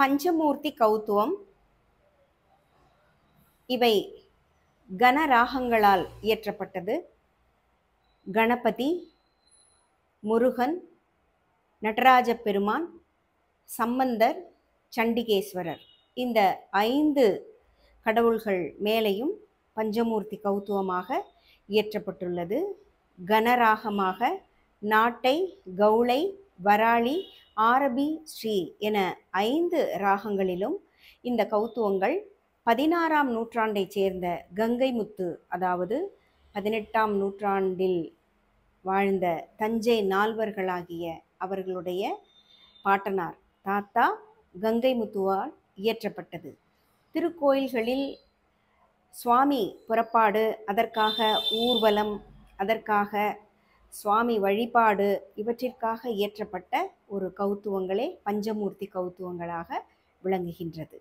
பஞ்சமூர்த்தி கௌத்துவம். இவை கனராகங்களால் இயற்றப்பட்டது. கணபதி, முருகன், நடராஜ பெருமான், சம்பந்தர், சண்டிகேஸ்வரர் இந்த 5 கடவுள்கள் மேலையும் பஞ்சமூர்த்தி கௌத்துவமாக இயற்றப்பட்டுள்ளது. கனராகமாக நாட்டை, கௌளை, வராளி, ஆரபி, ஸ்ரீ என 5 ராகங்களிலும் இந்த கௌத்துவங்கள் 16ஆம் நூற்றாண்டைச் சேர்ந்த கங்கைமுத்து, அதாவது 18ஆம் நூற்றாண்டில் வாழ்ந்த தஞ்சை நால்வர்களாகிய அவர்களுடைய பாட்டனார் தாத்தா கங்கைமுத்துவால் இயற்றப்பட்டது. திருக்கோயில்களில் சுவாமி புறப்பாடு, அதற்காக ஊர்வலம், அதற்காக சுவாமி வழிபாடு இவற்றிற்காக இயற்றப்பட்ட ஒரு கௌத்துவங்களே பஞ்சமூர்த்தி கௌத்துவங்களாக விளங்குகின்றது.